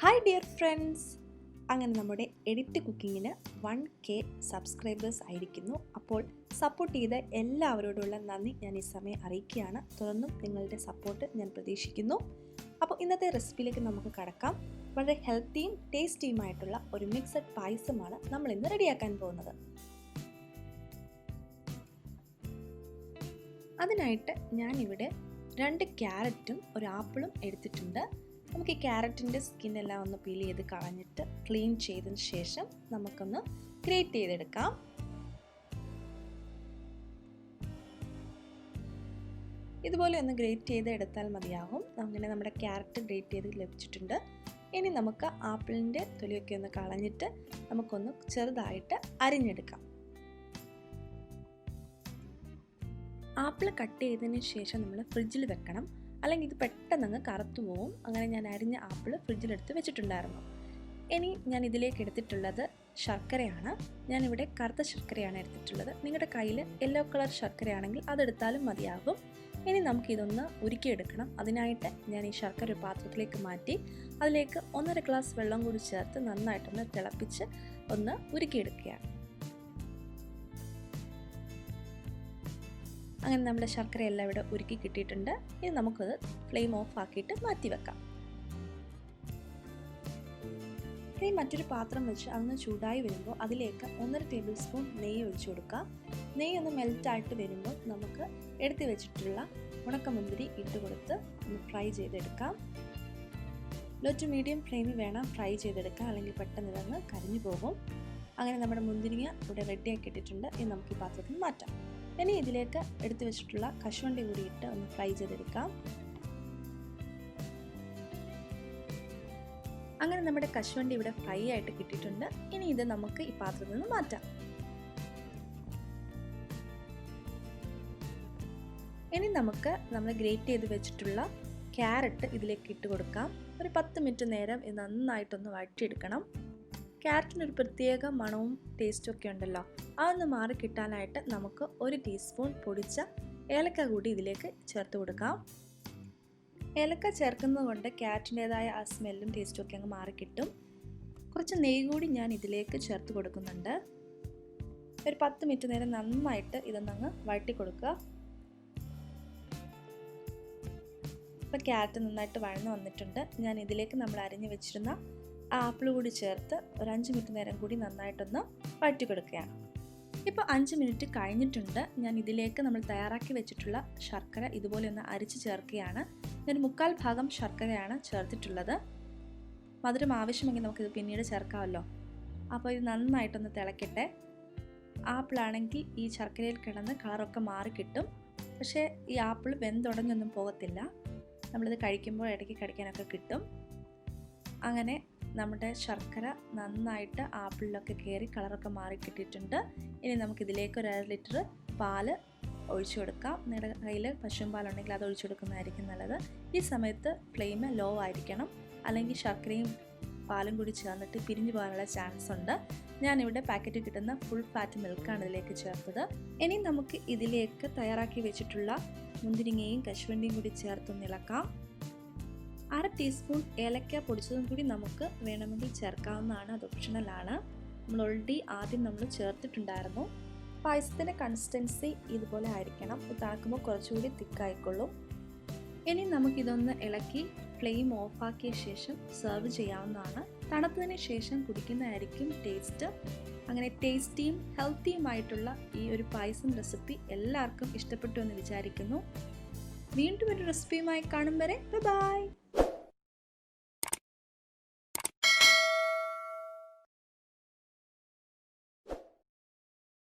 Hi dear friends, അങ്ങനെ നമ്മുടെ edit കുക്കിങ്ങിന് 1K subscribers ആയിരിക്കുന്നു. അപ്പോൾ സപ്പോർട്ട് ചെയ്ത എല്ലാവരോടുള്ള നന്ദി ഞാൻ ഈ സമയം അറിയിക്കുകയാണ്. തുടർന്നും നിങ്ങളുടെ സപ്പോർട്ട് ഞാൻ പ്രതീക്ഷിക്കുന്നു. അപ്പോൾ ഇന്നത്തെ റെസിപ്പിയിലേക്ക് നമുക്ക് കടക്കാം. വളരെ ഹെൽത്തിയും ടേസ്റ്റിയുമായിട്ടുള്ള ഒരു മിക്സഡ് പായസമാണ് നമ്മൾ ഇന്ന് റെഡിയാക്കാൻ പോകുന്നത്. അതിനായിട്ട് ഞാനിവിടെ 2 ക്യാരറ്റും ഒരു ആപ്പിളും എടുത്തിട്ടുണ്ട്. നമുക്ക് ഈ ക്യാരറ്റിൻ്റെ സ്കിന്നെല്ലാം ഒന്ന് പീൽ ചെയ്ത് കളഞ്ഞിട്ട് ക്ലീൻ ചെയ്തതിന് ശേഷം നമുക്കൊന്ന് ഗ്രേറ്റ് ചെയ്തെടുക്കാം. ഇതുപോലെ ഒന്ന് ഗ്രേറ്റ് ചെയ്ത് എടുത്താൽ മതിയാകും. അങ്ങനെ നമ്മുടെ ക്യാരറ്റ് ഗ്രേറ്റ് ചെയ്ത് ലഭിച്ചിട്ടുണ്ട്. ഇനി നമുക്ക് ആപ്പിളിൻ്റെ തൊലിയൊക്കെ ഒന്ന് കളഞ്ഞിട്ട് നമുക്കൊന്ന് ചെറുതായിട്ട് അരിഞ്ഞെടുക്കാം. ആപ്പിൾ കട്ട് ചെയ്തതിന് ശേഷം നമ്മൾ ഫ്രിഡ്ജിൽ വെക്കണം, അല്ലെങ്കിൽ ഇത് പെട്ടെന്ന് കറുത്തു പോകും. അങ്ങനെ ഞാൻ അരിഞ്ഞ ആപ്പിൾ ഫ്രിഡ്ജിലെടുത്ത് വെച്ചിട്ടുണ്ടായിരുന്നു. ഇനി ഞാൻ ഇതിലേക്ക് എടുത്തിട്ടുള്ളത് ശർക്കരയാണ്. ഞാനിവിടെ കറുത്ത ശർക്കരയാണ് എടുത്തിട്ടുള്ളത്. നിങ്ങളുടെ കയ്യിൽ യെല്ലോ കളർ ശർക്കരയാണെങ്കിൽ അതെടുത്താലും മതിയാകും. ഇനി നമുക്കിതൊന്ന് ഉരുക്കിയെടുക്കണം. അതിനായിട്ട് ഞാൻ ഈ ശർക്കര ഒരു പാത്രത്തിലേക്ക് മാറ്റി അതിലേക്ക് 1.5 ഗ്ലാസ് വെള്ളം കൂടി ചേർത്ത് നന്നായിട്ടൊന്ന് തിളപ്പിച്ച് ഒന്ന് ഉരുക്കിയെടുക്കുകയാണ്. അങ്ങനെ നമ്മുടെ ശർക്കരയെല്ലാം ഇവിടെ ഉരുക്കി കിട്ടിയിട്ടുണ്ട്. ഇനി നമുക്കത് ഫ്ലെയിം ഓഫ് ആക്കിയിട്ട് മാറ്റി വെക്കാം. ഇനി മറ്റൊരു പാത്രം വെച്ച് അതൊന്ന് ചൂടായി വരുമ്പോൾ അതിലേക്ക് 1.5 ടേബിൾ സ്പൂൺ നെയ്യ് ഒഴിച്ചു കൊടുക്കാം. നെയ്യ് ഒന്ന് മെൽറ്റായിട്ട് വരുമ്പോൾ നമുക്ക് എടുത്തു വെച്ചിട്ടുള്ള ഉണക്കമുന്തിരി ഇട്ട് കൊടുത്ത് ഒന്ന് ഫ്രൈ ചെയ്തെടുക്കാം. ലോ ടു മീഡിയം ഫ്ലെയിമിൽ വേണം ഫ്രൈ ചെയ്തെടുക്കാം, അല്ലെങ്കിൽ പെട്ടെന്ന് ഇതൊന്ന് കരിഞ്ഞു പോകും. അങ്ങനെ നമ്മുടെ മുന്തിരിങ്ങ ഇവിടെ റെഡിയാക്കി ഇട്ടിട്ടുണ്ട്. ഇനി നമുക്ക് ഈ പാത്രത്തിൽ മാറ്റാം. ഇനി ഇതിലേക്ക് എടുത്തു വെച്ചിട്ടുള്ള കശുവണ്ടി കൂടി ഇട്ട് ഒന്ന് ഫ്രൈ ചെയ്തെടുക്കാം. അങ്ങനെ നമ്മുടെ കശുവണ്ടി ഇവിടെ ഫ്രൈ ആയിട്ട് കിട്ടിയിട്ടുണ്ട്. ഇനി ഇത് നമുക്ക് ഈ പാത്രത്തിൽ നിന്ന് മാറ്റാം. ഇനി നമുക്ക് നമ്മൾ ഗ്രേറ്റ് ചെയ്ത് വെച്ചിട്ടുള്ള ക്യാരറ്റ് ഇതിലേക്ക് ഇട്ട് കൊടുക്കാം. ഒരു 10 മിനിറ്റ് നേരം ഇത് നന്നായിട്ടൊന്ന് വഴറ്റിയെടുക്കണം. ക്യാരറ്റിനൊരു പ്രത്യേക മണവും ടേസ്റ്റും ഒക്കെ ഉണ്ടല്ലോ, അതൊന്ന് മാറി കിട്ടാനായിട്ട് നമുക്ക് 1 ടീസ്പൂൺ പൊടിച്ച ഏലക്ക കൂടി ഇതിലേക്ക് ചേർത്ത് കൊടുക്കാം. ഏലക്ക ചേർക്കുന്നത് കൊണ്ട് ക്യാരറ്റിൻ്റെതായ ആ സ്മെല്ലും ടേസ്റ്റും ഒക്കെ അങ്ങ് മാറിക്കിട്ടും. കുറച്ച് നെയ്യ് കൂടി ഞാൻ ഇതിലേക്ക് ചേർത്ത് കൊടുക്കുന്നുണ്ട്. ഒരു 10 മിനിറ്റ് നേരം നന്നായിട്ട് ഇതൊന്നങ്ങ് വഴറ്റി കൊടുക്കുക. ഇപ്പോൾ ക്യാരറ്റ് നന്നായിട്ട് വഴന്ന് വന്നിട്ടുണ്ട്. ഞാൻ ഇതിലേക്ക് നമ്മൾ അരിഞ്ഞു വെച്ചിരുന്ന ആപ്പിൾ കൂടി ചേർത്ത് ഒരു 5 മിനിറ്റ് നേരം കൂടി നന്നായിട്ടൊന്ന് വഴറ്റി കൊടുക്കുകയാണ്. ഇപ്പോൾ 5 മിനിറ്റ് കഴിഞ്ഞിട്ടുണ്ട്. ഞാൻ ഇതിലേക്ക് നമ്മൾ തയ്യാറാക്കി വെച്ചിട്ടുള്ള ശർക്കര ഇതുപോലെ ഒന്ന് അരിച്ച് ചേർക്കുകയാണ്. ഞാൻ 1/4 ഭാഗം ശർക്കരയാണ് ചേർത്തിട്ടുള്ളത്. മധുരം ആവശ്യമെങ്കിൽ നമുക്കിത് പിന്നീട് ചേർക്കാമല്ലോ. അപ്പോൾ ഇത് നന്നായിട്ടൊന്ന് തിളക്കട്ടെ. ആപ്പിളാണെങ്കിൽ ഈ ശർക്കരയിൽ കിടന്ന് കളറൊക്കെ മാറി കിട്ടും. പക്ഷേ ഈ ആപ്പിൾ വെന്തുടഞ്ഞൊന്നും പോകത്തില്ല. നമ്മളിത് കഴിക്കുമ്പോൾ ഇടയ്ക്ക് കടിക്കാനൊക്കെ കിട്ടും. അങ്ങനെ നമ്മുടെ ശർക്കര നന്നായിട്ട് ആപ്പിളിലൊക്കെ കയറി കളറൊക്കെ മാറി കിട്ടിയിട്ടുണ്ട്. ഇനി നമുക്കിതിലേക്ക് ഒരു 1/2 ലിറ്റർ പാല് ഒഴിച്ചു കൊടുക്കാം. നിങ്ങളുടെ കയ്യിൽ പശുമ്പാലുണ്ടെങ്കിൽ അത് ഒഴിച്ചു കൊടുക്കുന്നതായിരിക്കും നല്ലത്. ഈ സമയത്ത് ഫ്ലെയിം ലോ ആയിരിക്കണം, അല്ലെങ്കിൽ ശർക്കരയും പാലും കൂടി ചേർന്നിട്ട് പിരിഞ്ഞു പോകാനുള്ള ചാൻസ് ഉണ്ട്. ഞാനിവിടെ പാക്കറ്റിൽ കിട്ടുന്ന ഫുൾ ഫാറ്റ് മിൽക്കാണ് ഇതിലേക്ക് ചേർത്തത്. ഇനി നമുക്ക് ഇതിലേക്ക് തയ്യാറാക്കി വെച്ചിട്ടുള്ള മുന്തിരിങ്ങയും കശുവണ്ടിയും കൂടി ചേർത്തൊന്ന് ഇളക്കാം. 1/2 ടീസ്പൂൺ ഏലക്ക പൊടിച്ചതും കൂടി നമുക്ക് വേണമെങ്കിൽ ചേർക്കാവുന്നതാണ്, അത് ഓപ്ഷണലാണ്. നമ്മൾ ഓൾറെഡി ആദ്യം ചേർത്തിട്ടുണ്ടായിരുന്നു. പായസത്തിൻ്റെ കൺസിസ്റ്റൻസി ഇതുപോലെ ആയിരിക്കണം. തണുക്കുമ്പോൾ കുറച്ചുകൂടി തിക്കായിക്കൊള്ളും. ഇനി നമുക്കിതൊന്ന് ഇളക്കി ഫ്ലെയിം ഓഫാക്കിയ ശേഷം സെർവ് ചെയ്യാവുന്നതാണ്. തണുത്തതിന് ശേഷം കുടിക്കുന്നതായിരിക്കും ടേസ്റ്റ്. അങ്ങനെ ടേസ്റ്റിയും ഹെൽത്തിയുമായിട്ടുള്ള ഈ ഒരു പായസം റെസിപ്പി എല്ലാവർക്കും ഇഷ്ടപ്പെട്ടു എന്ന് വിചാരിക്കുന്നു. വീണ്ടും ഒരു റെസിപ്പിയുമായി കാണും വരെ ബൈ.